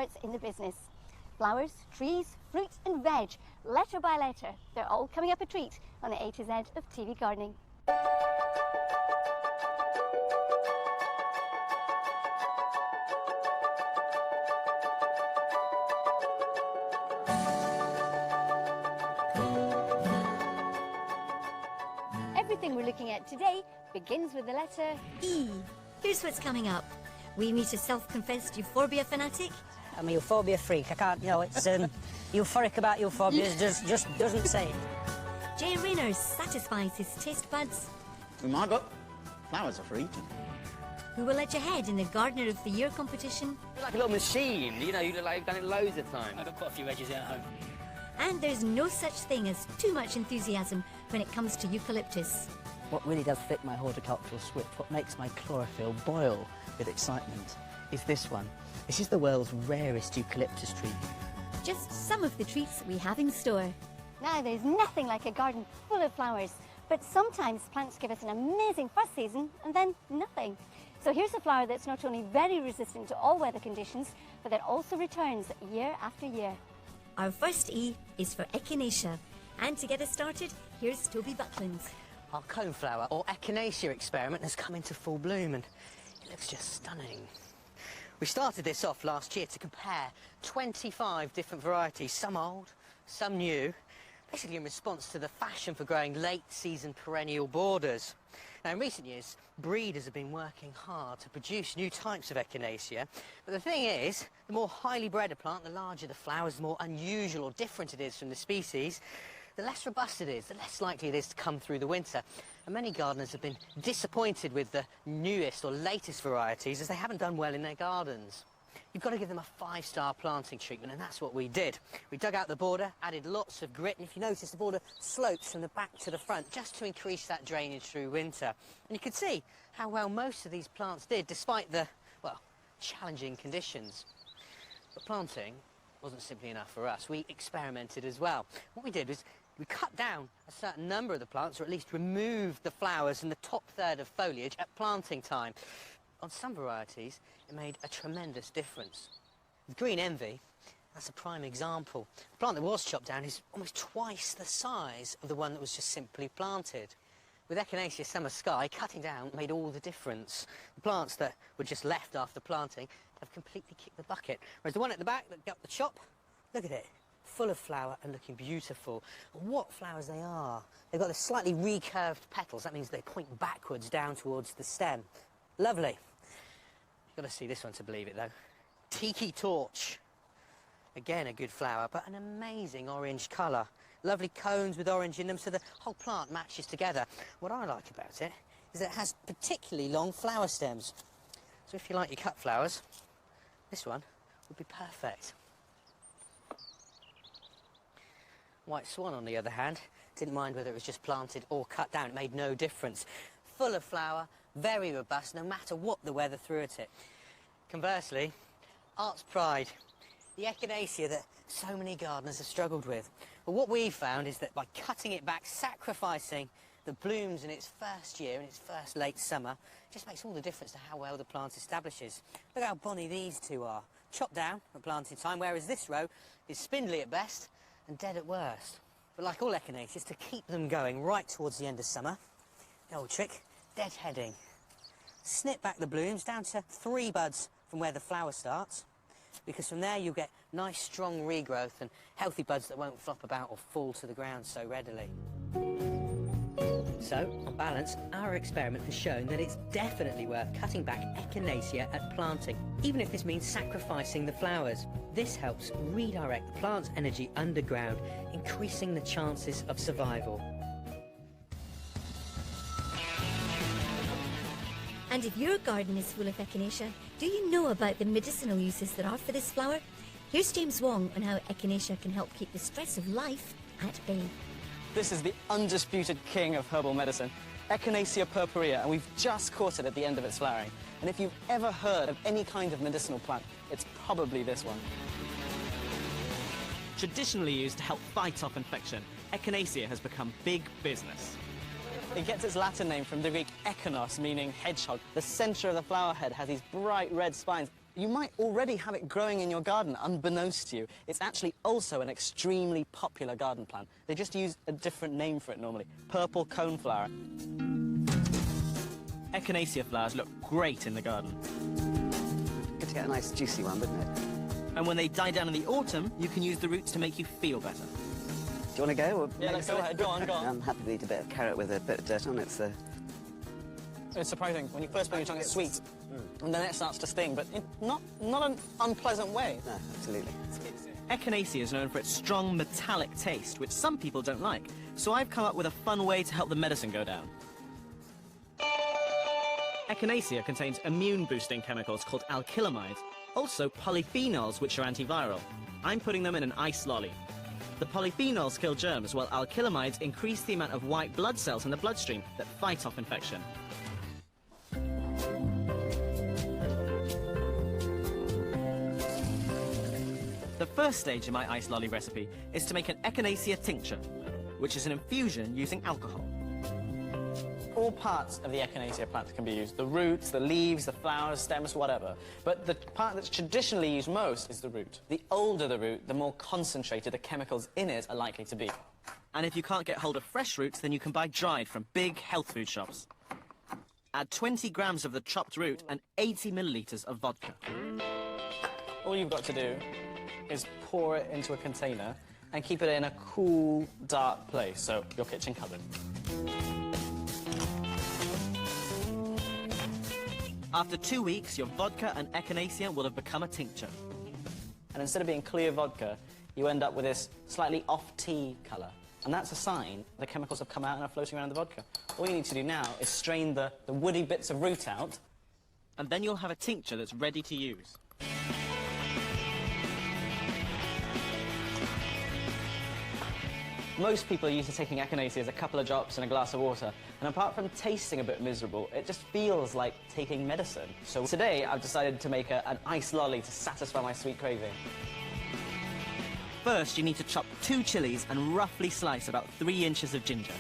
experts in the business. Flowers, trees, fruit and veg, letter by letter, they're all coming up a treat on the A to Z of TV gardening. Everything we're looking at today begins with the letter E. Here's what's coming up. We meet a self-confessed euphorbia fanatic. I'm a euphorbia freak. I can't, it's euphoric about euphorbia, just doesn't say it. Jay Rayner satisfies his taste buds. In my book, flowers are for eating. Who will edge ahead in the Gardener of the Year competition. You're like a little machine, you look like you've done it loads of times. I've got quite a few edges at home. And there's no such thing as too much enthusiasm when it comes to eucalyptus. What really does flip my horticultural switch, what makes my chlorophyll boil with excitement, is this one. This is the world's rarest eucalyptus tree. Just some of the treats we have in store. Now, there's nothing like a garden full of flowers, but sometimes plants give us an amazing first season and then nothing. So here's a flower that's not only very resistant to all weather conditions, but that also returns year after year. Our first E is for Echinacea. And to get us started, here's Toby Buckland. Our coneflower, or Echinacea experiment, has come into full bloom and it looks just stunning. We started this off last year to compare 25 different varieties, some old, some new, basically in response to the fashion for growing late-season perennial borders. Now, in recent years, breeders have been working hard to produce new types of Echinacea, but the thing is, the more highly bred a plant, the larger the flowers, the more unusual or different it is from the species, the less robust it is, the less likely it is to come through the winter. And many gardeners have been disappointed with the newest or latest varieties as they haven't done well in their gardens. You've got to give them a 5-star planting treatment, and that's what we did. We dug out the border, added lots of grit, and if you notice, the border slopes from the back to the front just to increase that drainage through winter. And you can see how well most of these plants did, despite the, well, challenging conditions. But planting wasn't simply enough for us. We experimented as well. What we did was we cut down a certain number of the plants, or at least removed the flowers and the top third of foliage at planting time. On some varieties, it made a tremendous difference. With Green Envy, that's a prime example. The plant that was chopped down is almost twice the size of the one that was just simply planted. With Echinacea Summer Sky, cutting down made all the difference. The plants that were just left after planting have completely kicked the bucket. Whereas the one at the back that got the chop, look at it, full of flower and looking beautiful. And what flowers they are. They've got the slightly recurved petals. That means they point backwards down towards the stem. Lovely. You've got to see this one to believe it, though. Tiki Torch. Again, a good flower, but an amazing orange colour. Lovely cones with orange in them, so the whole plant matches together. What I like about it is that it has particularly long flower stems. So if you like your cut flowers, this one would be perfect. White Swan, on the other hand, didn't mind whether it was just planted or cut down. It made no difference. Full of flower, very robust, no matter what the weather threw at it. Conversely, Art's Pride, the Echinacea that so many gardeners have struggled with. But what we've found is that by cutting it back, sacrificing the blooms in its first year, in its first late summer, it just makes all the difference to how well the plant establishes. Look how bonny these two are. Chopped down at planting time, whereas this row is spindly at best and dead at worst. But like all Echinaceas, to keep them going right towards the end of summer, the old trick, deadheading. Snip back the blooms down to 3 buds from where the flower starts, because from there you'll get nice strong regrowth and healthy buds that won't flop about or fall to the ground so readily. So, on balance, our experiment has shown that it's definitely worth cutting back Echinacea at planting, even if this means sacrificing the flowers. This helps redirect the plant's energy underground, increasing the chances of survival. And if your garden is full of Echinacea, do you know about the medicinal uses there are for this flower? Here's James Wong on how Echinacea can help keep the stress of life at bay. This is the undisputed king of herbal medicine, Echinacea purpurea, and we've just caught it at the end of its flowering. And if you've ever heard of any kind of medicinal plant, it's probably this one. Traditionally used to help fight off infection, Echinacea has become big business. It gets its Latin name from the Greek echinos, meaning hedgehog. The center of the flower head has these bright red spines. you might already have it growing in your garden, unbeknownst to you. It's actually also an extremely popular garden plant. They just use a different name for it normally. Purple coneflower. Echinacea flowers look great in the garden. Good to get a nice juicy one, wouldn't it? And when they die down in the autumn, you can use the roots to make you feel better. Do you want to go? Or Yeah, let's go ahead. Go on, go on. I'm happy to eat a bit of carrot with a bit of dirt on it, so... It's surprising. When you first put your tongue, it's sweet, and then it starts to sting, but in not an unpleasant way. No, absolutely. Echinacea is known for its strong metallic taste, which some people don't like. So I've come up with a fun way to help the medicine go down. Echinacea contains immune-boosting chemicals called alkylamides, also polyphenols, which are antiviral. I'm putting them in an ice lolly. The polyphenols kill germs, while alkylamides increase the amount of white blood cells in the bloodstream that fight off infection. The first stage in my ice lolly recipe is to make an echinacea tincture, which is an infusion using alcohol. All parts of the echinacea plant can be used. The roots, the leaves, the flowers, stems, whatever. But the part that's traditionally used most is the root. The older the root, the more concentrated the chemicals in it are likely to be. And if you can't get hold of fresh roots, then you can buy dried from big health food shops. Add 20 grams of the chopped root and 80 millilitres of vodka. All you've got to do is pour it into a container and keep it in a cool, dark place, so your kitchen cupboard. After 2 weeks, your vodka and echinacea will have become a tincture. And instead of being clear vodka, you end up with this slightly off-tea colour. And that's a sign the chemicals have come out and are floating around in the vodka. All you need to do now is strain the woody bits of root out. And then you'll have a tincture that's ready to use. Most people are used to taking echinacea as a couple of drops in a glass of water, and apart from tasting a bit miserable, it just feels like taking medicine. So today I've decided to make an ice lolly to satisfy my sweet craving. First, you need to chop 2 chilies and roughly slice about 3 inches of ginger.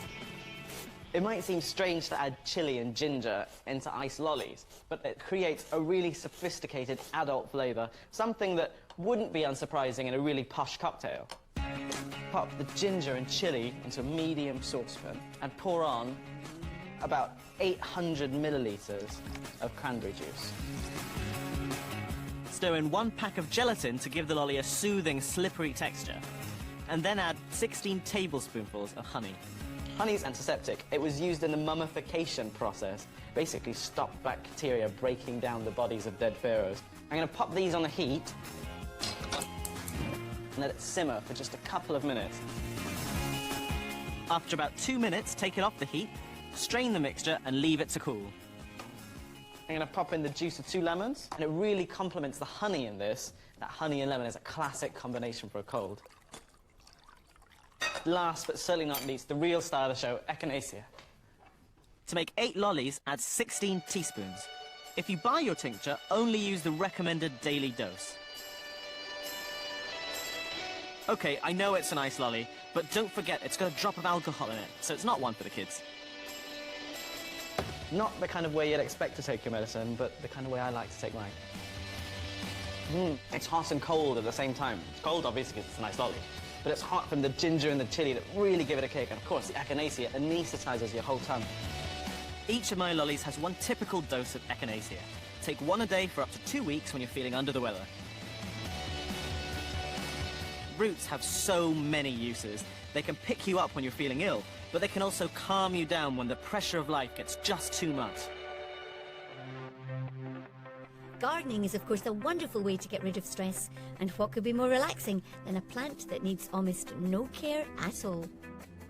It might seem strange to add chili and ginger into ice lollies, but it creates a really sophisticated adult flavour, something that wouldn't be unsurprising in a really posh cocktail. Pop the ginger and chili into a medium saucepan and pour on about 800 millilitres of cranberry juice. Stir in 1 pack of gelatin to give the lolly a soothing, slippery texture. And then add 16 tablespoonfuls of honey. Honey's antiseptic. It was used in the mummification process, basically stop bacteria breaking down the bodies of dead pharaohs. I'm going to pop these on the heat and let it simmer for just a couple of minutes. After about 2 minutes, take it off the heat, strain the mixture and leave it to cool. I'm going to pop in the juice of 2 lemons, and it really complements the honey in this. That honey and lemon is a classic combination for a cold. Last but certainly not least, the real star of the show, echinacea. To make 8 lollies, add 16 teaspoons. If you buy your tincture, only use the recommended daily dose. OK, I know it's an ice lolly, but don't forget it's got a drop of alcohol in it, so it's not one for the kids. Not the kind of way you'd expect to take your medicine, but the kind of way I like to take mine. It's hot and cold at the same time. It's cold, obviously, because it's a nice lolly, but it's hot from the ginger and the chili that really give it a kick. And, of course, the echinacea anaesthetizes your whole tongue. Each of my lollies has 1 typical dose of echinacea. Take 1 a day for up to 2 weeks when you're feeling under the weather. Roots have so many uses. They can pick you up when you're feeling ill, but they can also calm you down when the pressure of life gets just too much. Gardening is, of course, a wonderful way to get rid of stress. And what could be more relaxing than a plant that needs almost no care at all?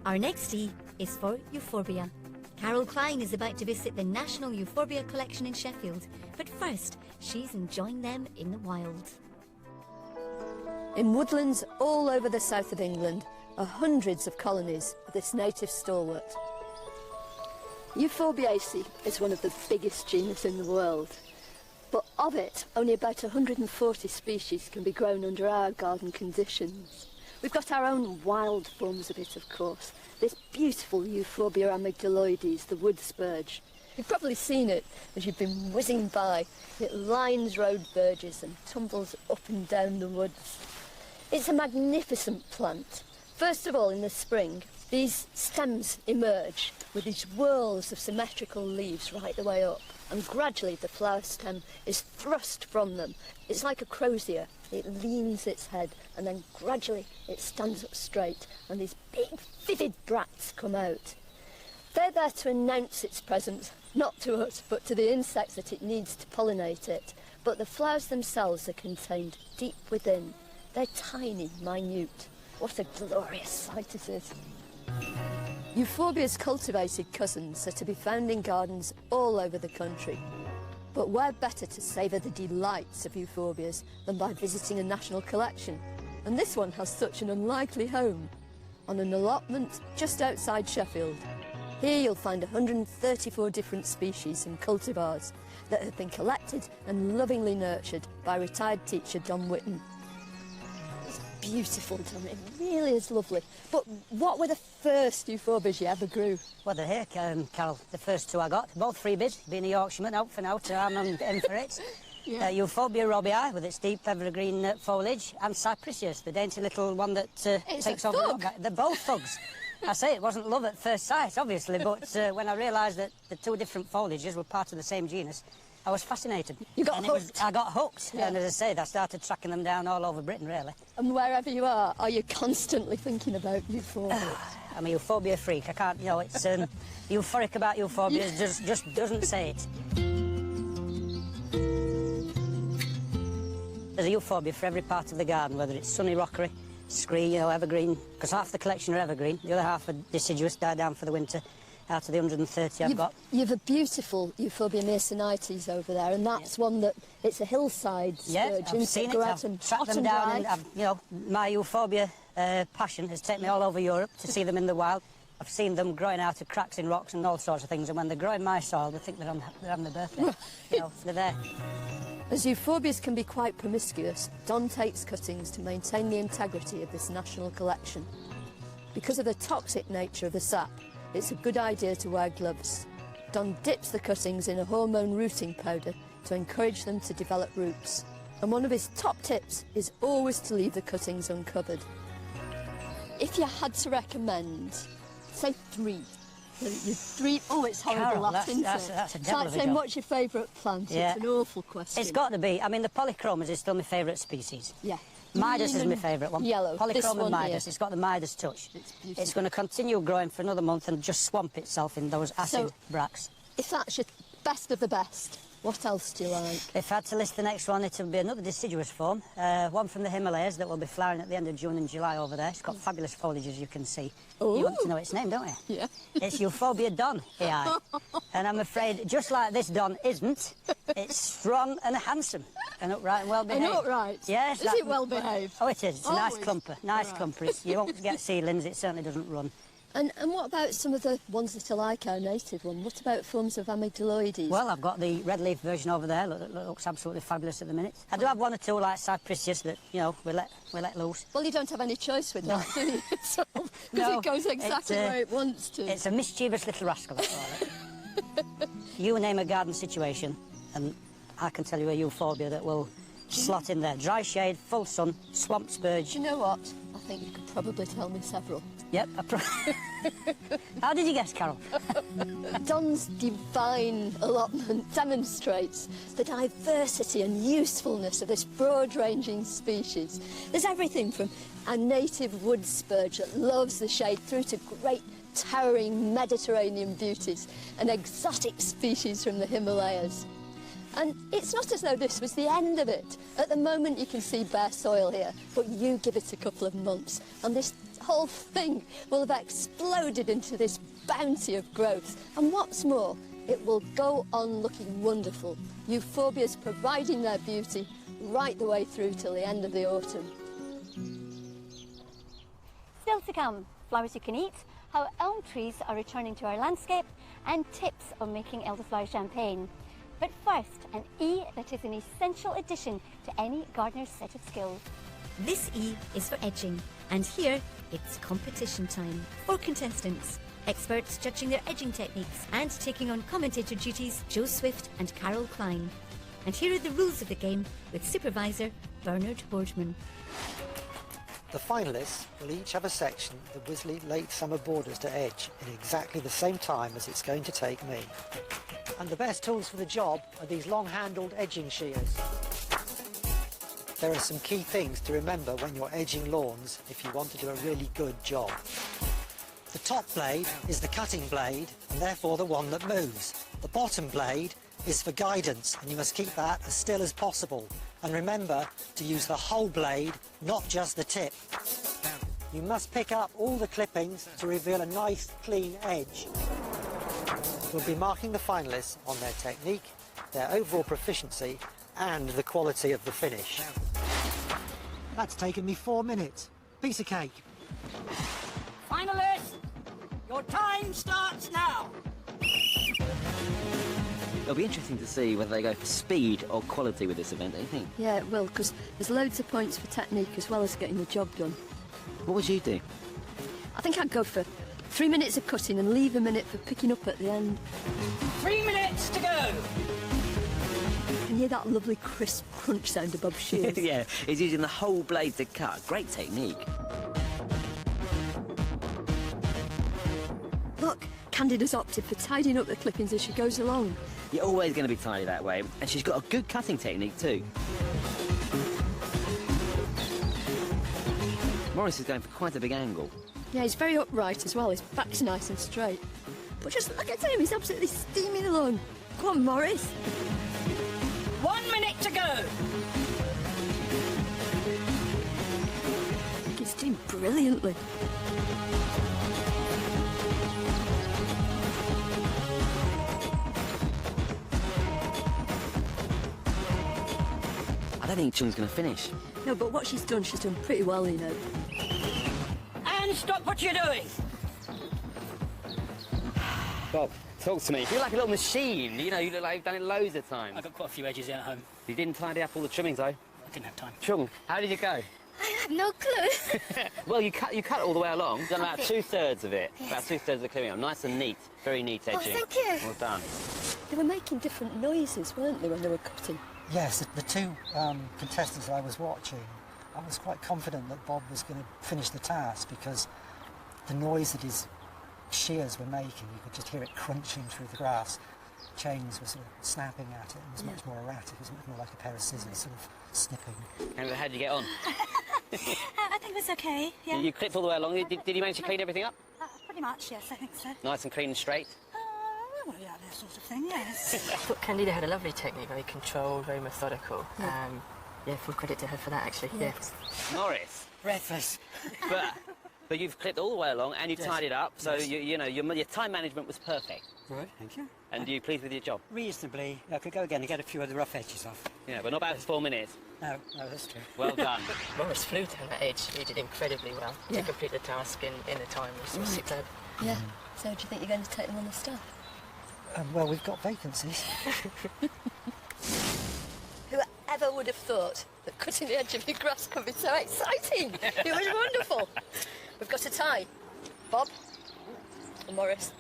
Our next tea is for euphorbia. Carol Klein is about to visit the National Euphorbia Collection in Sheffield. But first, she's enjoying them in the wild. In woodlands all over the south of England are hundreds of colonies of this native stalwart. Euphorbiaceae is one of the biggest genus in the world, but of it, only about 140 species can be grown under our garden conditions. We've got our own wild forms of it, of course. This beautiful Euphorbia amygdaloides, the wood spurge. You've probably seen it as you've been whizzing by. It lines road verges and tumbles up and down the woods. It's a magnificent plant. First of all, in the spring, these stems emerge with these whorls of symmetrical leaves right the way up, and gradually the flower stem is thrust from them. It's like a crozier. It leans its head, and then gradually it stands up straight, and these big, vivid bracts come out. They're there to announce its presence, not to us, but to the insects that it needs to pollinate it. But the flowers themselves are contained deep within. They're tiny, minute. What a glorious sight it is. Euphorbia's cultivated cousins are to be found in gardens all over the country. But where better to savour the delights of euphorbias than by visiting a national collection? And this one has such an unlikely home, on an allotment just outside Sheffield. Here you'll find 134 different species and cultivars that have been collected and lovingly nurtured by retired teacher Don Whitten. It's beautiful, Don, it really is lovely. But what were the first euphorbias you ever grew? Well, they're here, Carol. The first two I got, both freebies, being a Yorkshireman, out for now, so I'm on in for it. Yeah. Euphorbia robii, with its deep evergreen foliage, and Cypricius, the dainty little one that takes over the rock. They're both thugs. I say it wasn't love at first sight, obviously, but when I realised that the two different foliages were part of the same genus, I was fascinated. You got hooked? I got hooked, Yeah. and as I said, I started tracking them down all over Britain, really. And wherever you are you constantly thinking about euphorbia? I'm a euphorbia freak. I can't, you know, it's euphoric about euphorbias, just doesn't say it. There's a euphorbia for every part of the garden, whether it's sunny rockery, scree, you know, evergreen, because half the collection are evergreen, the other half are deciduous, die down for the winter, out of the 130 I've got. You've a beautiful Euphorbia myrsinites over there, and that's one that, it's a hillside Yeah, sturgeon. I've seen it, I've I've tracked them down, and I've, you know, my euphorbia passion has taken me all over Europe to see them in the wild. I've seen them growing out of cracks in rocks and all sorts of things, and when they grow in my soil, they think they're on their birthday. You know, they're there. As euphorbias can be quite promiscuous, Don takes cuttings to maintain the integrity of this national collection. Because of the toxic nature of the sap, it's a good idea to wear gloves. Don dips the cuttings in a hormone rooting powder to encourage them to develop roots. And one of his top tips is always to leave the cuttings uncovered. If you had to recommend, say three. Oh, it's horrible, Carol, that, isn't that's it? a It's devil like of a saying, job. what's your favourite plant? Yeah. It's an awful question. It's got to be. I mean, the polychromas is still my favourite species. Yeah. Midas is Green my and favourite one. yellow. This Polychroma one Midas. here. It's got the Midas touch. It's beautiful. It's going to continue growing for another month and just swamp itself in those acid So- bracts. If that's your best of the best, what else do you like? If I had to list the next one, it would be another deciduous form, one from the Himalayas that will be flowering at the end of June and July over there. It's got fabulous foliage, as you can see. You want to know its name, don't you? Yeah. It's Euphorbia Don, AI. And I'm afraid, just like this Don isn't, it's strong and handsome and upright and well behaved. And upright? Yes. Is it well behaved? Oh, it is. It's a nice Always. clumper. Nice Right. clumper. You won't get seedlings. It certainly doesn't run. And what about some of the ones that are like our native one? What about forms of amygdaloides? Well, I've got the red leaf version over there. Looks absolutely fabulous at the minute. I do have one or two like Cypricius that, you know, we let loose. Well, you don't have any choice with that, do you? Because No, it goes exactly it's, where it wants to. It's a mischievous little rascal, that's all right. You name a garden situation, and I can tell you a euphorbia that will slot in there. Dry shade, full sun, swamp spurge. Do you know what? I think you could probably tell me several. Yep. How did you guess, Carol? Don's divine allotment demonstrates the diversity and usefulness of this broad-ranging species. There's everything from a native wood spurge that loves the shade through to great towering Mediterranean beauties and exotic species from the Himalayas. And it's not as though this was the end of it. At the moment you can see bare soil here, but you give it a couple of months and this whole thing will have exploded into this bounty of growth. And what's more, it will go on looking wonderful. Euphorbias providing their beauty right the way through till the end of the autumn. Still to come, flowers you can eat, how elm trees are returning to our landscape, and tips on making elderflower champagne. But first, an E that is an essential addition to any gardener's set of skills. This E is for edging, and here it's competition time. 4 contestants. Experts judging their edging techniques and taking on commentator duties, Joe Swift and Carol Klein. And here are the rules of the game with supervisor Bernard Boardman. The finalists will each have a section of the Wisley Late Summer Borders to edge in exactly the same time as it's going to take me. And the best tools for the job are these long-handled edging shears. There are some key things to remember when you're edging lawns if you want to do a really good job. The top blade is the cutting blade, and therefore the one that moves. The bottom blade is for guidance, and you must keep that as still as possible. And remember to use the whole blade, not just the tip. You must pick up all the clippings to reveal a nice, clean edge. We'll be marking the finalists on their technique, their overall proficiency, and the quality of the finish. That's taken me 4 minutes. Piece of cake. Finalists, your time starts now. It'll be interesting to see whether they go for speed or quality with this event, don't you think? Yeah, it will, because there's loads of points for technique as well as getting the job done. What would you do? I think I'd go for 3 minutes of cutting and leave a minute for picking up at the end. 3 minutes to go. You can hear that lovely crisp crunch sound above shears. Yeah, he's using the whole blade to cut. Great technique. Look, Candida's opted for tidying up the clippings as she goes along. You're always going to be tidy that way, and she's got a good cutting technique too. Morris is going for quite a big angle. Yeah, he's very upright as well. His back's nice and straight. But just look at him, he's absolutely steaming along. Come on, Morris. 1 minute to go. I think he's doing brilliantly. I don't think Chung's going to finish. No, but what she's done pretty well, you know. And stop what you're doing. Bob, talk to me. You're like a little machine. You know, you look like you've done it loads of times. I've got quite a few edges at home. You didn't tidy up all the trimmings, though. I didn't have time. Chung, how did it go? I have no clue. Well, you cut it all the way along. You've done about 2/3 of it. Yes. About 2/3 of the clearing up. Nice and neat. Very neat edging. Oh, thank you. Well done. They were making different noises, weren't they, when they were cutting? Yes, the two contestants that I was watching, I was quite confident that Bob was going to finish the task because the noise that his shears were making, you could just hear it crunching through the grass. Chains were sort of snapping at it. It was much more erratic. It was much more like a pair of scissors sort of snipping. How did you get on? I think it was okay, yeah. You clipped all the way along. Did you manage to clean everything up? Pretty much, yes, I think so. Nice and clean and straight? Well, yeah, that sort of thing, yes. I thought Candida had a lovely technique, very controlled, very methodical. Yeah, full credit to her for that, actually, yeah. Morris. Breathless. But you've clipped all the way along and you've tied it up, so you know your time management was perfect. Right, thank you. And are you pleased with your job? Reasonably. I could go again and get a few of the rough edges off. Yeah, but not about 4 minutes. No, that's true. Well done. Morris flew down that edge. He did incredibly well to complete the task in the time. It was superb. Yeah. So do you think you're going to take them on the staff? Well, we've got vacancies. Whoever would have thought that cutting the edge of your grass could be so exciting? It was wonderful. We've got a tie. Bob and Morris.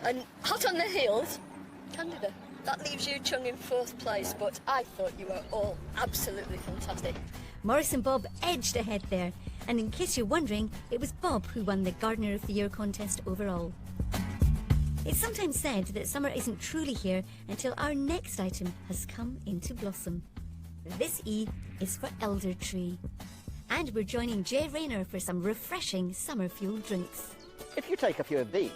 And hot on the heels, Candida. That leaves you, Chung, in 4th place, but I thought you were all absolutely fantastic. Morris and Bob edged ahead there. And in case you're wondering, it was Bob who won the Gardener of the Year contest overall. It's sometimes said that summer isn't truly here until our next item has come into blossom. This E is for elder tree. And we're joining Jay Rayner for some refreshing summer-fueled drinks. If you take a few of these,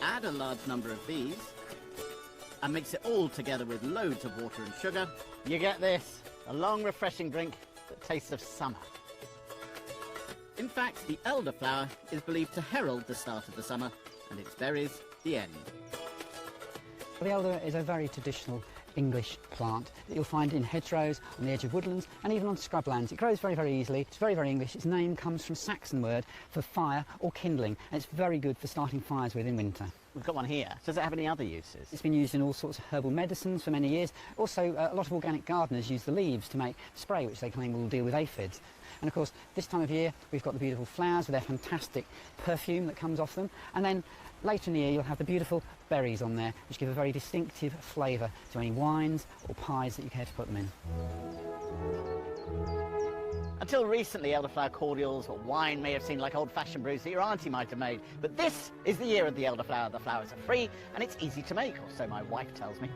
add a large number of these, and mix it all together with loads of water and sugar, you get this, a long, refreshing drink that tastes of summer. In fact, the elderflower is believed to herald the start of the summer, and its berries, the end. The elder is a very traditional English plant that you'll find in hedgerows, on the edge of woodlands, and even on scrublands. It grows very, very easily. It's very, very English. Its name comes from a Saxon word for fire or kindling, and it's very good for starting fires with in winter. We've got one here. Does it have any other uses? It's been used in all sorts of herbal medicines for many years. Also, a lot of organic gardeners use the leaves to make spray, which they claim will deal with aphids. And of course, this time of year, we've got the beautiful flowers with their fantastic perfume that comes off them. And then later in the year, you'll have the beautiful berries on there, which give a very distinctive flavour to any wines or pies that you care to put them in. Until recently, elderflower cordials or wine may have seemed like old-fashioned brews that your auntie might have made. But this is the year of the elderflower. The flowers are free and it's easy to make, or so my wife tells me.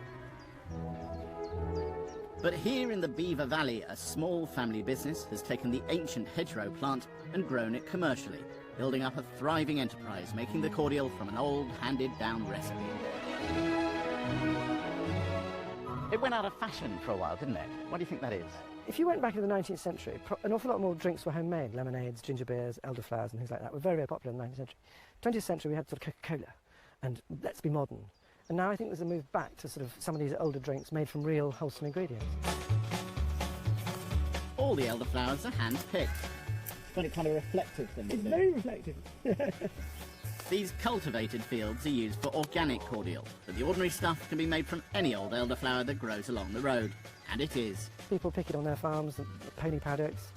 But here in the Beaver Valley, a small family business has taken the ancient hedgerow plant and grown it commercially, building up a thriving enterprise, making the cordial from an old handed-down recipe. It went out of fashion for a while, didn't it? Why do you think that is? If you went back in the 19th century, an awful lot more drinks were homemade. Lemonades, ginger beers, elderflowers and things like that were very, very popular in the 19th century. 20th century we had sort of Coca-Cola and let's be modern. And now I think there's a move back to sort of some of these older drinks made from real wholesome ingredients. All the elderflowers are hand-picked. Find it kind of reflective then, It's very reflective. These cultivated fields are used for organic cordial, but the ordinary stuff can be made from any old elderflower that grows along the road. And it is. People pick it on their farms, and pony paddocks,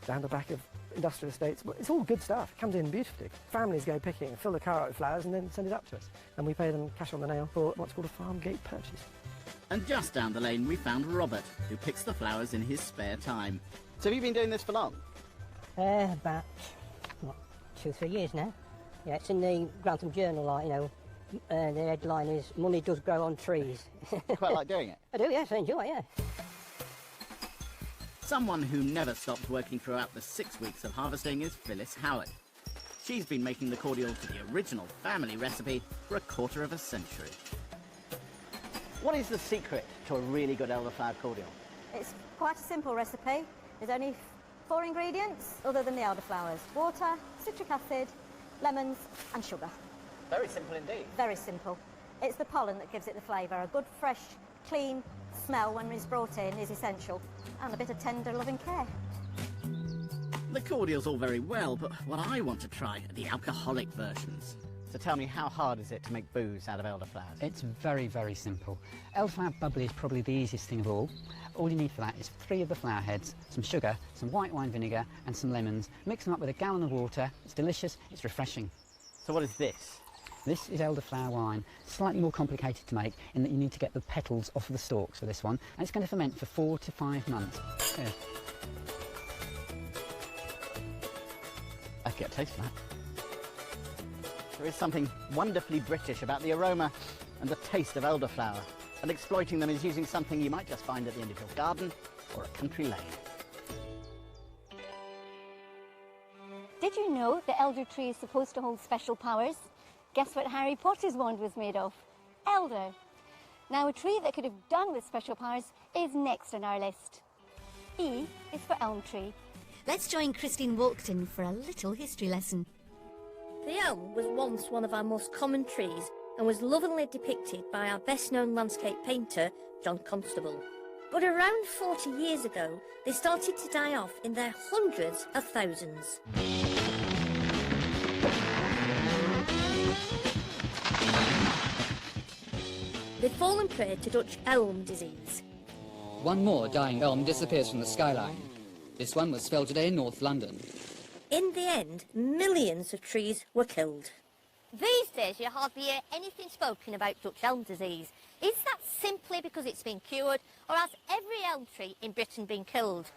down the back of industrial estates. But it's all good stuff. It comes in beautifully. Families go picking, fill the car out with flowers and then send it up to us. And we pay them cash on the nail for what's called a farm gate purchase. And just down the lane we found Robert, who picks the flowers in his spare time. So have you been doing this for long? About, what, 2 or 3 years now. Yeah, it's in the Grantham Journal, like, you know, the headline is, money does grow on trees. You quite like doing it? I do, yes, I enjoy it, yeah. Someone who never stopped working throughout the 6 weeks of harvesting is Phyllis Howard. She's been making the cordial to the original family recipe for a quarter of a century. What is the secret to a really good elderflower cordial? It's quite a simple recipe. There's only 4 ingredients other than the elderflowers: water, citric acid, lemons and sugar. Very simple indeed. Very simple. It's the pollen that gives it the flavour. A good, fresh, clean smell when it's brought in is essential, and a bit of tender, loving care. The cordial's all very well, but what I want to try are the alcoholic versions. So tell me, how hard is it to make booze out of elderflowers? It's very, very simple. Elderflower bubbly is probably the easiest thing of all. All you need for that is 3 of the flower heads, some sugar, some white wine vinegar and some lemons. Mix them up with a gallon of water. It's delicious, it's refreshing. So what is this? This is elderflower wine. Slightly more complicated to make in that you need to get the petals off of the stalks for this one. And it's going to ferment for 4 to 5 months. Here. I get a taste of that. There is something wonderfully British about the aroma and the taste of elderflower, and exploiting them is using something you might just find at the end of your garden or a country lane. Did you know the elder tree is supposed to hold special powers? Guess what Harry Potter's wand was made of? Elder. Now, a tree that could have done with special powers is next on our list. E is for elm tree. Let's join Christine Walkton for a little history lesson. The elm was once one of our most common trees and was lovingly depicted by our best-known landscape painter, John Constable. But around 40 years ago, they started to die off in their hundreds of thousands. They've fallen prey to Dutch elm disease. One more dying elm disappears from the skyline. This one was felled today in North London. In the end, millions of trees were killed. These days, you hardly hear anything spoken about Dutch elm disease. Is that simply because it's been cured, or has every elm tree in Britain been killed?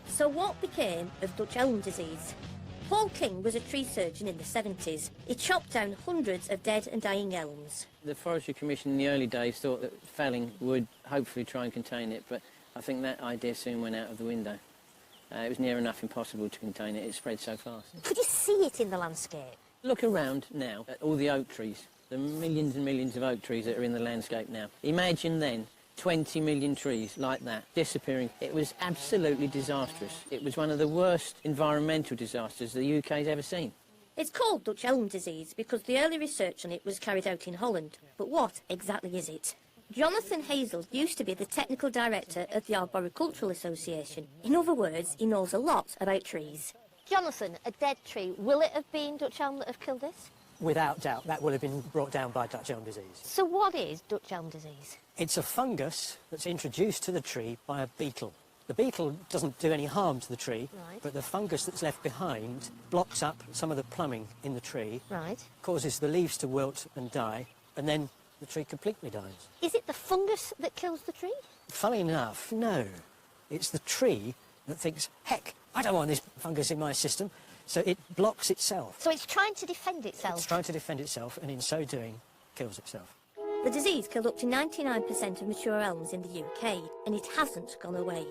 So what became of Dutch elm disease? Paul King was a tree surgeon in the 70s. He chopped down hundreds of dead and dying elms. The Forestry Commission in the early days thought that felling would hopefully try and contain it, but I think that idea soon went out of the window. It was near enough impossible to contain it. It spread so fast. Could you see it in the landscape? Look around now at all the oak trees, the millions and millions of oak trees that are in the landscape now. Imagine then 20 million trees like that disappearing. It was absolutely disastrous. It was one of the worst environmental disasters the UK's ever seen. It's called Dutch elm disease because the early research on it was carried out in Holland. But what exactly is it? Jonathan Hazel used to be the technical director of the Arboricultural Association. In other words, he knows a lot about trees. Jonathan, a dead tree, will it have been Dutch elm that have killed this? without doubt, that will have been brought down by Dutch elm disease. So what is Dutch elm disease? It's a fungus that's introduced to the tree by a beetle. The beetle doesn't do any harm to the tree, Right. but the fungus that's left behind blocks up some of the plumbing in the tree, Right. causes the leaves to wilt and die, and then the tree completely dies. Is it the fungus that kills the tree? Funnily enough, no. It's the tree that thinks, heck, I don't want this fungus in my system, so it blocks itself. So it's trying to defend itself? It's trying to defend itself, and in so doing, kills itself. The disease killed up to 99% of mature elms in the UK, and it hasn't gone away.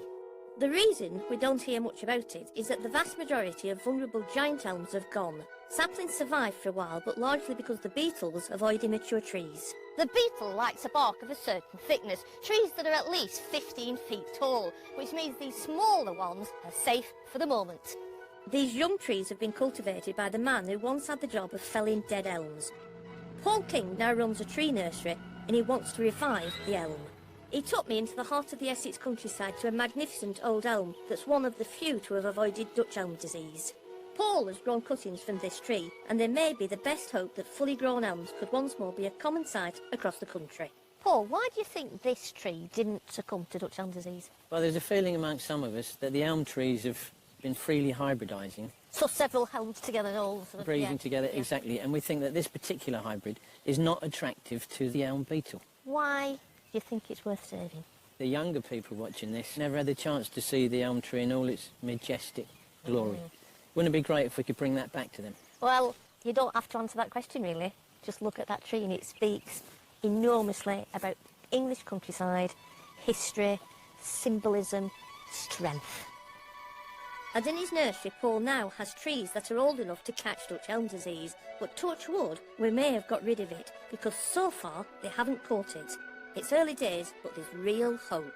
The reason we don't hear much about it is that the vast majority of vulnerable giant elms have gone. Saplings survive for a while, but largely because the beetles avoid immature trees. The beetle likes a bark of a certain thickness, trees that are at least 15 feet tall, which means these smaller ones are safe for the moment. These young trees have been cultivated by the man who once had the job of felling dead elms. Paul King now runs a tree nursery, and he wants to revive the elm. He took me into the heart of the Essex countryside to a magnificent old elm that's one of the few to have avoided Dutch elm disease. Paul has grown cuttings from this tree, and there may be the best hope that fully grown elms could once more be a common sight across the country. Paul, why do you think this tree didn't succumb to Dutch elm disease? Well, there's a feeling amongst some of us that the elm trees have been freely hybridising. So several elms together, all sort of... Breeding together, exactly. And we think that this particular hybrid is not attractive to the elm beetle. Why do you think it's worth saving? The younger people watching this never had the chance to see the elm tree in all its majestic glory. Wouldn't it be great if we could bring that back to them? Well, you don't have to answer that question, really. Just look at that tree and it speaks enormously about English countryside, history, symbolism, strength. And in his nursery, Paul now has trees that are old enough to catch Dutch elm disease, but touch wood, we may have got rid of it, because so far they haven't caught it. It's early days, but there's real hope.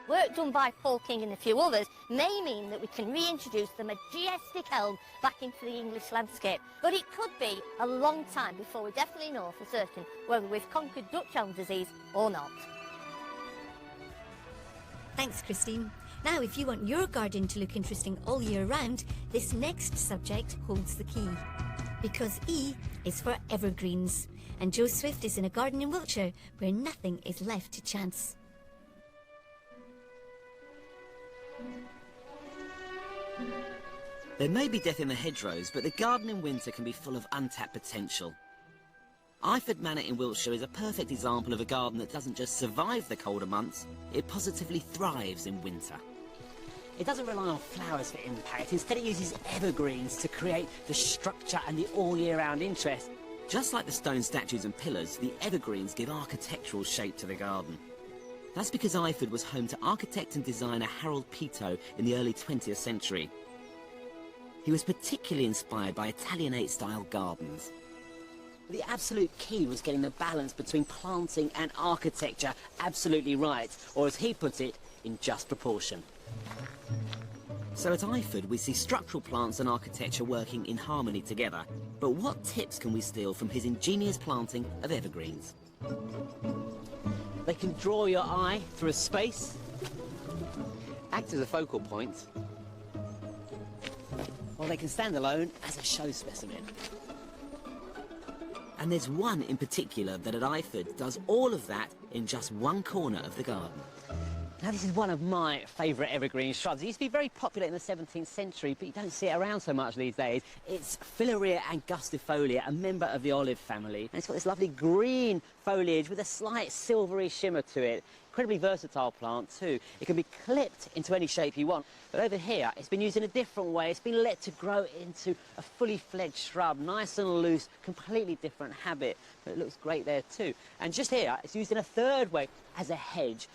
Work done by Paul King and a few others may mean that we can reintroduce the majestic elm back into the English landscape, but it could be a long time before we definitely know for certain whether we've conquered Dutch elm disease or not. Thanks, Christine. Now, if you want your garden to look interesting all year round, this next subject holds the key. Because E is for evergreens, and Joe Swift is in a garden in Wiltshire where nothing is left to chance. There may be death in the hedgerows, but the garden in winter can be full of untapped potential. Iford Manor in Wiltshire is a perfect example of a garden that doesn't just survive the colder months, it positively thrives in winter. It doesn't rely on flowers for impact. Instead, it uses evergreens to create the structure and the all-year-round interest. Just like the stone statues and pillars, the evergreens give architectural shape to the garden. That's because Iford was home to architect and designer Harold Peto in the early 20th century. He was particularly inspired by Italianate-style gardens. The absolute key was getting the balance between planting and architecture absolutely right, or as he put it, in just proportion. So at Iford, we see structural plants and architecture working in harmony together. But what tips can we steal from his ingenious planting of evergreens? They can draw your eye through a space, Act as a focal point. or they can stand alone as a show specimen. And there's one in particular that at Iford does all of that in just one corner of the garden. Now, this is one of my favourite evergreen shrubs. It used to be very popular in the 17th century, but you don't see it around so much these days. It's Philauria angustifolia, a member of the olive family. And it's got this lovely green foliage with a slight silvery shimmer to it. Incredibly versatile plant too. It can be clipped into any shape you want. But over here, it's been used in a different way. It's been let to grow into a fully fledged shrub, nice and loose, completely different habit. But it looks great there too. And just here, it's used in a third way as a hedge.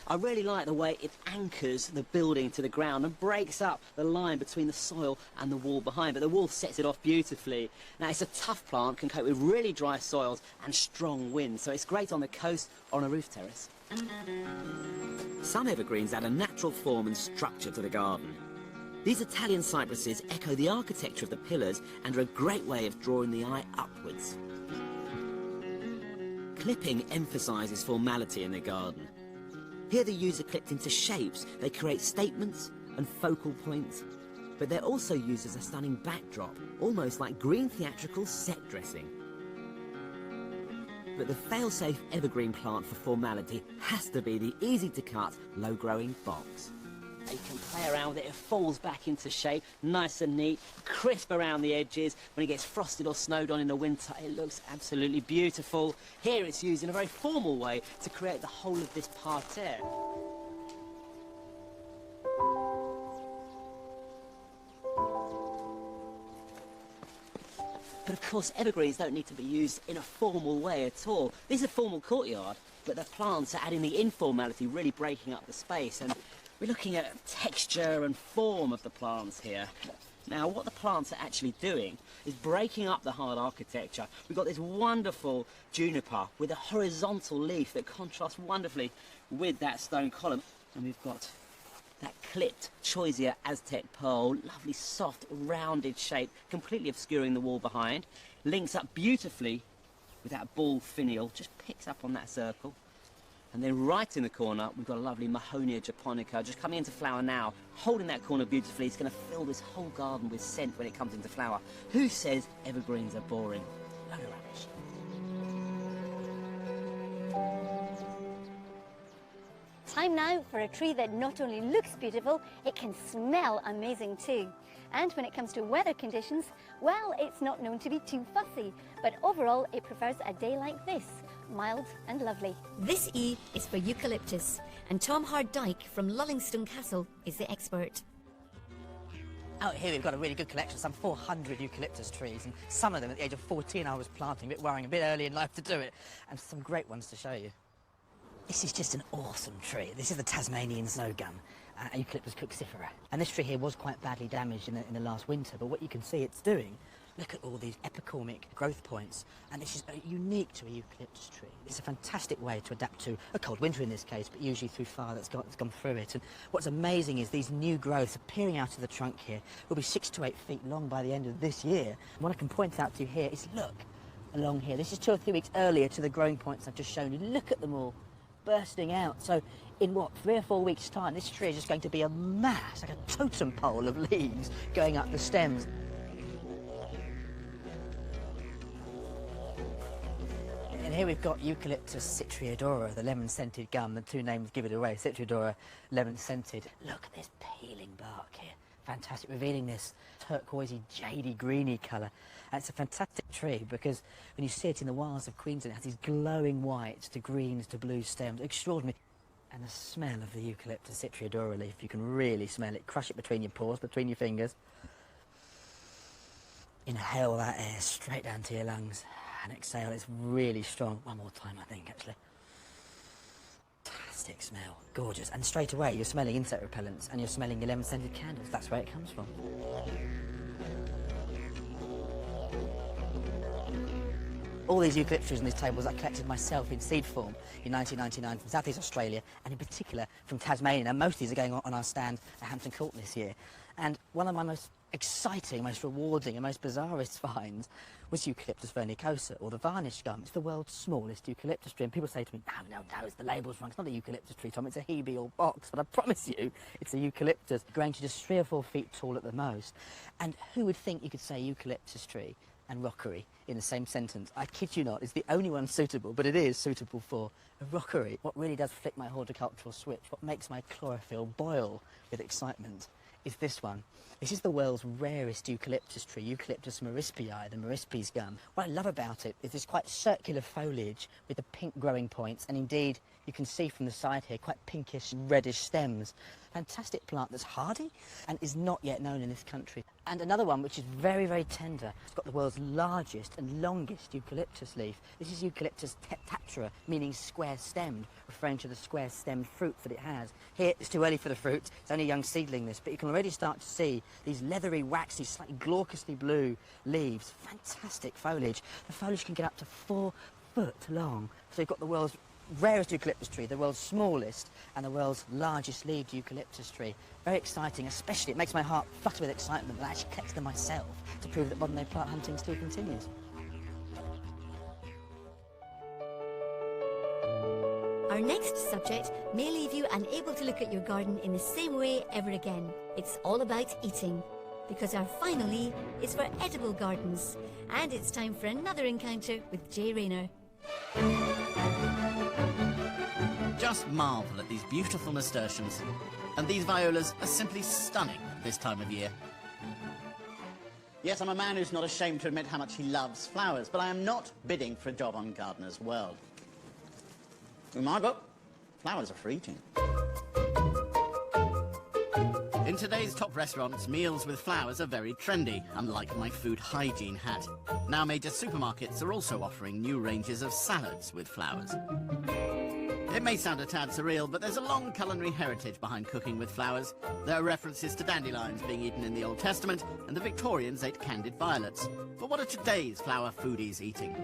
I really like the way it anchors the building to the ground and breaks up the line between the soil and the wall behind, but the wall sets it off beautifully. Now, it's a tough plant, can cope with really dry soils and strong winds, so it's great on the coast or on a roof terrace. Some evergreens add a natural form and structure to the garden. These Italian cypresses echo the architecture of the pillars and are a great way of drawing the eye upwards. Clipping emphasises formality in the garden. Here the user clipped into shapes. They create statements and focal points, but they're also used as a stunning backdrop, almost like green theatrical set dressing. But the fail-safe evergreen plant for formality has to be the easy-to-cut, low-growing box. You can play around with it, it falls back into shape, nice and neat, crisp around the edges. When it gets frosted or snowed on in the winter, it looks absolutely beautiful. Here it's used in a very formal way to create the whole of this parterre. But of course, evergreens don't need to be used in a formal way at all. This is a formal courtyard, but the plants are adding the informality, really breaking up the space. And we're looking at texture and form of the plants here. Now, what the plants are actually doing is breaking up the hard architecture. We've got this wonderful juniper with a horizontal leaf that contrasts wonderfully with that stone column. And we've got that clipped Choisya Aztec pearl, lovely soft rounded shape, completely obscuring the wall behind. Links up beautifully with that ball finial, just picks up on that circle. And then right in the corner, we've got a lovely Mahonia japonica, just coming into flower now, holding that corner beautifully. It's going to fill this whole garden with scent when it comes into flower. Who says evergreens are boring? Load of rubbish. Time now for a tree that not only looks beautiful, it can smell amazing too. And when it comes to weather conditions, well, it's not known to be too fussy, but overall it prefers a day like this, mild and lovely. This E is for eucalyptus, and Tom Hard-Dyke from Lullingstone Castle is the expert. Out here we've got a really good collection, some 400 eucalyptus trees, and some of them at the age of 14 I was planting, a bit worrying, a bit early in life to do it, and some great ones to show you. This is just an awesome tree. This is the Tasmanian snow gum, Eucalyptus crucifera. And this tree here was quite badly damaged in the last winter, but what you can see it's doing, look at all these epicormic growth points, and this is unique to a eucalyptus tree. It's a fantastic way to adapt to a cold winter in this case, but usually through fire that's gone through it. And what's amazing is these new growths appearing out of the trunk here will be 6 to 8 feet long by the end of this year. And what I can point out to you here is look along here. This is 2 or 3 weeks earlier to the growing points I've just shown you. Look at them all bursting out. So in what, 3 or 4 weeks time, this tree is just going to be a mass, like a totem pole of leaves going up the stems. And here we've got Eucalyptus citriodora, the lemon-scented gum. The two names give it away, citriodora, lemon-scented. Look at this peeling bark here. Fantastic, revealing this turquoisey, jady, greeny colour. And it's a fantastic tree because when you see it in the wilds of Queensland, it has these glowing whites to greens to blue stems. Extraordinary. And the smell of the Eucalyptus citriodora leaf, you can really smell it. Crush it between your paws, between your fingers. Inhale that air straight down to your lungs. And exhale, it's really strong. One more time, I think, actually. Fantastic smell, gorgeous. And straight away, you're smelling insect repellents and you're smelling your lemon-scented candles. That's where it comes from. All these eucalyptus in these tables I collected myself in seed form in 1999 from South East Australia, and in particular from Tasmania. And most of these are going on our stand at Hampton Court this year. And one of my most exciting, most rewarding and most bizarrest finds was Eucalyptus vernicosa, or the varnish gum. It's the world's smallest eucalyptus tree. And people say to me, no, it's the label's wrong. It's not a eucalyptus tree, Tom. It's a hebe or box. But I promise you, it's a eucalyptus, growing to just 3 or 4 feet tall at the most. And who would think you could say eucalyptus tree and rockery in the same sentence? I kid you not, it's the only one suitable, but it is suitable for a rockery. What really does flick my horticultural switch, what makes my chlorophyll boil with excitement, is this one. This is the world's rarest eucalyptus tree, Eucalyptus marispii, the Marispi's gum. What I love about it is this quite circular foliage with the pink growing points, and indeed, you can see from the side here, quite pinkish, reddish stems. Fantastic plant that's hardy and is not yet known in this country. And another one which is very, very tender. It's got the world's largest and longest eucalyptus leaf. This is Eucalyptus teptaptera, meaning square-stemmed, referring to the square-stemmed fruit that it has. Here, it's too early for the fruit. It's only a young seedling, this, but you can already start to see these leathery, waxy, slightly glaucously blue leaves. Fantastic foliage. The foliage can get up to 4 foot long. So you've got the world's rarest eucalyptus tree, the world's smallest, and the world's largest leaved eucalyptus tree. Very exciting, especially it makes my heart flutter with excitement that I actually collect them myself to prove that modern day plant hunting still continues. Our next subject may leave you unable to look at your garden in the same way ever again. It's all about eating, because our final E is for edible gardens, and it's time for another encounter with Jay Rayner. Just marvel at these beautiful nasturtiums. And these violas are simply stunning at this time of year. Yes, I'm a man who's not ashamed to admit how much he loves flowers, but I am not bidding for a job on Gardener's World. In my book, flowers are for eating. In today's top restaurants, meals with flowers are very trendy, unlike my food hygiene hat. Now major supermarkets are also offering new ranges of salads with flowers. It may sound a tad surreal, but there's a long culinary heritage behind cooking with flowers. There are references to dandelions being eaten in the Old Testament, and the Victorians ate candied violets. But what are today's flower foodies eating?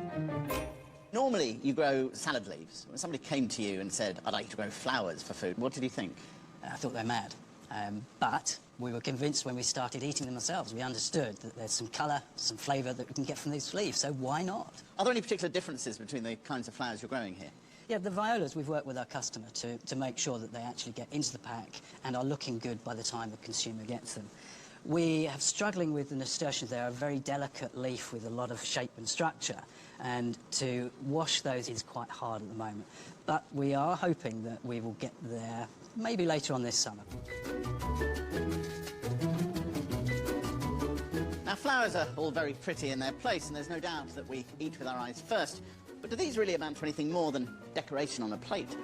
Normally, you grow salad leaves. When somebody came to you and said, I'd like to grow flowers for food, what did you think? I thought they're mad. But we were convinced when we started eating them ourselves. We understood that there's some colour, some flavour that we can get from these leaves, so why not? Are there any particular differences between the kinds of flowers you're growing here? Yeah, the violas, we've worked with our customer to make sure that they actually get into the pack and are looking good by the time the consumer gets them. We are struggling with the nasturtiums. They're a very delicate leaf with a lot of shape and structure, and to wash those is quite hard at the moment. But we are hoping that we will get there maybe later on this summer. Now, flowers are all very pretty in their place, and there's no doubt that we eat with our eyes first. But do these really amount to anything more than decoration on a plate?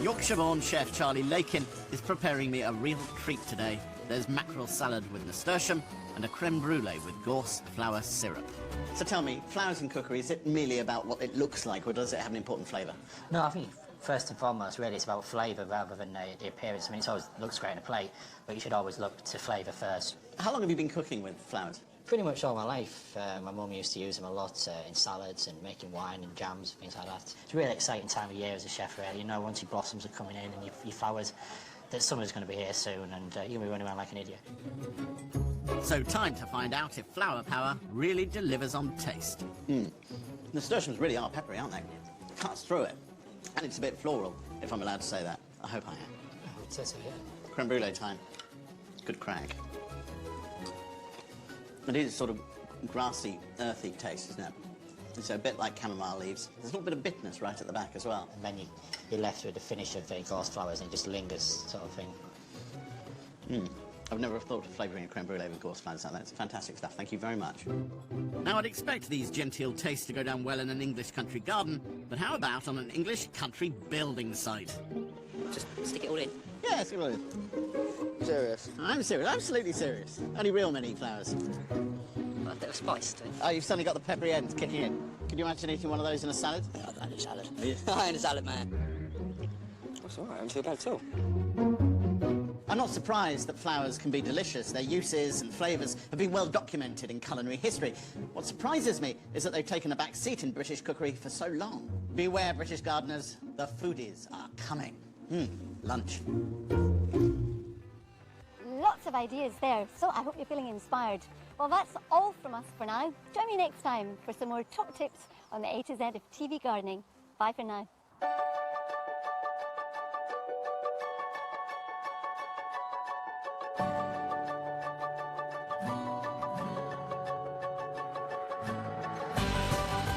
Yorkshire-born chef Charlie Lakin is preparing me a real treat today. There's mackerel salad with nasturtium and a creme brulee with gorse flower syrup. So tell me, flowers in cookery, is it merely about what it looks like, or does it have an important flavour? No, I think first and foremost, really, it's about flavour rather than the appearance. I mean, it always looks great on a plate, but you should always look to flavour first. How long have you been cooking with flowers? Pretty much all my life. My mum used to use them a lot in salads and making wine and jams and things like that. It's a really exciting time of year as a chef, really. You know, once your blossoms are coming in and your flowers, that summer's going to be here soon, and you're going to be running around like an idiot. So time to find out if flower power really delivers on taste. Nasturtiums really are peppery, aren't they? Cuts through it. And it's a bit floral, if I'm allowed to say that. I hope I am. I would say so, yeah. Creme brulee time. Good crag. It is sort of grassy, earthy taste, isn't it? It's a bit like chamomile leaves. There's a little bit of bitterness right at the back as well. And then you're left with the finish of the gorse flowers and it just lingers, sort of thing. I've never thought of flavouring a creme brulee with gorse flowers like that. It's fantastic stuff. Thank you very much. Now, I'd expect these genteel tastes to go down well in an English country garden, but how about on an English country building site? Just stick it all in. Yeah, stick it all in. Serious? I'm serious, absolutely serious. Only real many flowers. A bit of spice to it. Oh, you've suddenly got the peppery ends kicking in. Could you imagine eating one of those in a salad? Yeah, I'd a salad. I ain't a salad man. That's all right, I don't feel bad at all. I'm not surprised that flowers can be delicious. Their uses and flavours have been well documented in culinary history. What surprises me is that they've taken a back seat in British cookery for so long. Beware, British gardeners, the foodies are coming. Lunch. Lots of ideas there, so I hope you're feeling inspired. Well, that's all from us for now. Join me next time for some more top tips on the A to Z of TV gardening. Bye for now.